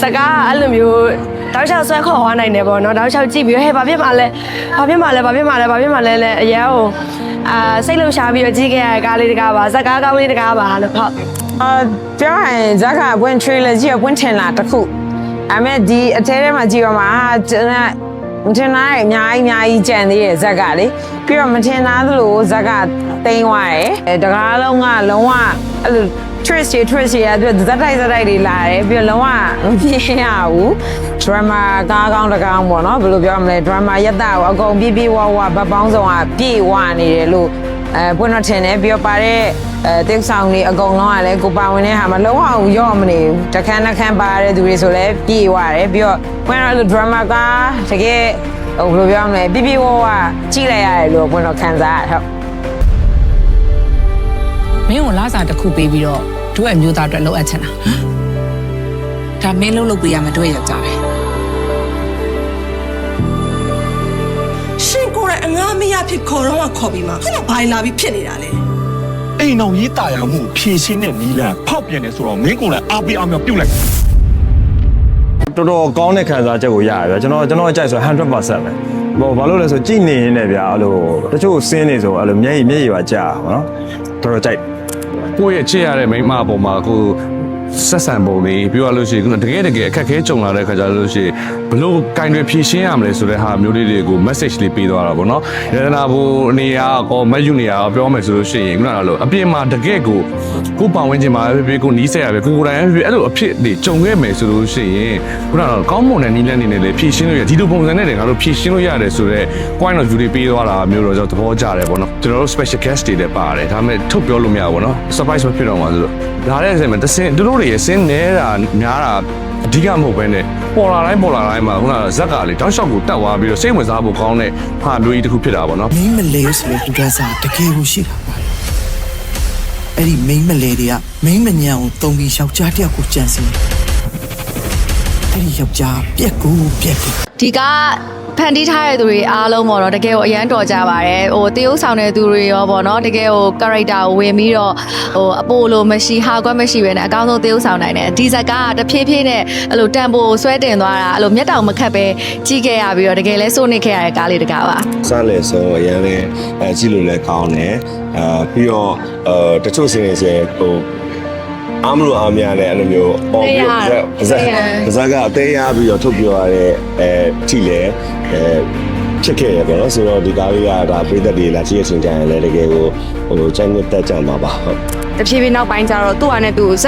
စကားအဲ့လိုမျိုးတောက်ချောက်ဆွဲခေါ်သွားနိုင်တယ်ပေါ့နော်တောက်ချောက်ကြည့်ပြီးဟဲ့ဘာဖြစ်မှလဲလဲအရန်ကိုစိတ်လှုပ်ရှားပြီးတော့ကြည့်ခဲ့ရတဲ့ကားလေးတကားပါဇက်ကားကောင်းလေးတကားပါလို့ဟုတ်ပြောရင်ဇက်ကပွင့် trailer ကြီးပွင့်ထင်လာတစ်ခုအမေဒီအထဲထဲမှာကြည့်ရမှာမထင်သားအများကြီးကြံသေးရဲ့ဇက်ကလေပြီးတော့မထင်သားသလိုဇက်ကတိန်းသွားတယ်တကားလုံးကလုံးဝအဲ့လို twist ရအတွက်ဇက်တိုက်တွေလာတယ်ပြီးတော့လုံးဝမပြင်းရဘူး drama ကားကောင်းတကောင်းပေါ့နော်ဘယ်လိုပြောမလဲ drama ရက်တာကိုအကုန်ပြည့်ဝဗတ်ပေါင်းစုံကပြည့်ဝနေတယ်လို့ပွင့်တော့ထင်တယ်ပြီးတော့ပါတဲ့တိတ်ဆောင်တွေအကုန်လုံးကလည်းကိုပါဝင်တဲ့ဟာမှာလုံးဝရော့မနေဘူးတခန်းပါတဲ့သူတွေဆိုလည်းပြည့်ဝတယ်ပြီးတော့ပွင့်တော့ drama ကားတကယ်ဘယ်လိုပြောမလဲပြည့်ဝကြည့်လိုက်ရတယ်လို့ပွင့်တော့ခံစားရဟုတ်မင်းကိုလာစားတစ်ခုပေးပြီးတော့တို့ရဲ့မျိုးသားအတွက်လှုပ်အပ်ချင်တာဒါမင်းလှုပ်ပေးရမယ်တို့ရဲ့ယောက်ျားပဲရှင်ကိုယ်တိုင်အငားမရဖြစ်ခေါ်တော့ခေါ်ပြီးမှခုနကဘာလာပြီးဖြစ်နေတာလေအိမ်အောင်ရေးတာယာမှုဖြည့်ရှင်းတဲ့နီးလန်းဖောက်ပြန်နေဆိုတော့မင်းကိုယ်လည်းအားပေးအားမြောက်ပြုတ်လိုက်တော်တော်ကောင်းတဲ့ခံစားချက်ကိုရရတယ်ကျွန်တော်အကြိုက်ဆို 100% ပဲဘာလို့လဲဆိုကြည်နေနေဗျာအဲ့လိုတချို့စင်းနေဆိုအဲ့လိုမျက်ရည်ပါကြာပါနော်တော်တော်ကြိုက်ကိုယ့်ရဲ့ချစ်ရတဲ့မိန်းမအပေါ်မှာကိုဆက်ဆံပုံလေးပြောရလို့ရှိရင်တကယ်အခက်ခဲကြုံလာတဲ့ခါကျလို့ရှိရင်ဘလို့ကင်တွေဖြည့်ရှင်းရမလဲဆိုတဲ့ဟာမျိုးလေးတွေကို message လေးပေးသွားတာပေါ့နော်ရတနာဘူနေရာကောမတ်ယူနေရာပြောမယ်ဆိုလို့ရှိရင်ခုနကလို့အပြင်မှာတကယ်ကိုပတ်ဝန်းကျင်မှာပဲကိုနီးစက်ရပဲကိုယ်တိုင်ပဲအဲ့လိုအဖြစ်တွေကြုံခဲ့မယ်ဆိုလို့ရှိရင်ခုနကတော့ကောင်းမွန်တဲ့နီးလန်းနေနဲ့လေဖြည့်ရှင်းလို့ရဒီလိုပုံစံနဲ့ငါတို့ဖြည့်ရှင်းလို့ရတယ်ဆိုတော့ point of view တွေပေးသွားတာမျိုးတော့ကျွန်တော်သဘောကျတယ်ပေါ့နော်ကျွန်တော်တို့ special guest တွေလည်းပါတယ်ဒါပေမဲ့ထုတ်ပြောလို့မရဘူးပေါ့နော် surprise ဖြစ်တော့မှာဆိုတော့ဒါလည်းအစမှာတစင်းတို့တွေရဲ့စင်းနေတာများတာအဓိကမဟုတ်ဘဲနဲ့ပေါ်လာတိုင်းမှာခုနကဇက်ကလေတောက်လျှောက်ကိုတက်သွားပြီးတော့စိတ်ဝင်စားဖို့ကောင်းတဲ့ဟာမျိုးကြီးတစ်ခုဖြစ်တာပေါ့နော်မင်းမလဲဆိုတဲ့လူသားစားတကယ်ကိုရှိတာပါအဲ့ဒီမင်းမလဲတွေကမင်းမညံကိုတုံပြီးယောက်ျားတယောက်ကိုကြံစီအဲ့ဒီယောက်ျားပြက်ကိုဒီကဖန်တီးထားတဲ့သူတွေအားလုံးပေါ့နော်တကယ်ကိုအရန်တော်ကြပါတယ်ဟိုတရုပ်ဆောင်တဲ့သူတွေရောပေါ့နော်တကယ်ကို character ကိုဝင်ပြီးတော့အပိုလိုမရှိဟာကွက်မရှိပဲနဲ့အကောင်းဆုံးတရုပ်ဆောင်နိုင်တယ်ဒီဇက်ကတဖြည်းဖြည်းနဲ့အဲ့လိုတန်ပိုဆွဲတင်သွားတာအဲ့လိုမျက်တောင်မခတ်ပဲကြီးခဲ့ရပြီးတော့တကယ်လဲစိုးနစ်ခဲ့ရတဲ့ကားလေးတကားပါစလဲဆုံးအရင်လည်းကြည့်လို့လည်းကောင်းတယ်ပြီးတော့တချို့စင်းနေစေဟိုအားမလို့အားများတဲ့အဲ့လိုမျိုးပေါ်ပြီးပါဇက်ကအသေးရပြီးတော့ထုတ်ပြောရတဲ့ကြည့်လေဖြစ်ခဲ့ရပေါ့နော်ဆိုတော့ဒီကားလေးကဒါပြည်သက်တွေလာကြည့်ရချင်းကြရင်လည်းတကယ်ကိုဟိုကျန်းတဲ့တက်ကြမှာပါဟုတ်တဖြည်းဖြည်းနောက်ပိုင်းကျတော့သူ့ဟာနဲ့သူ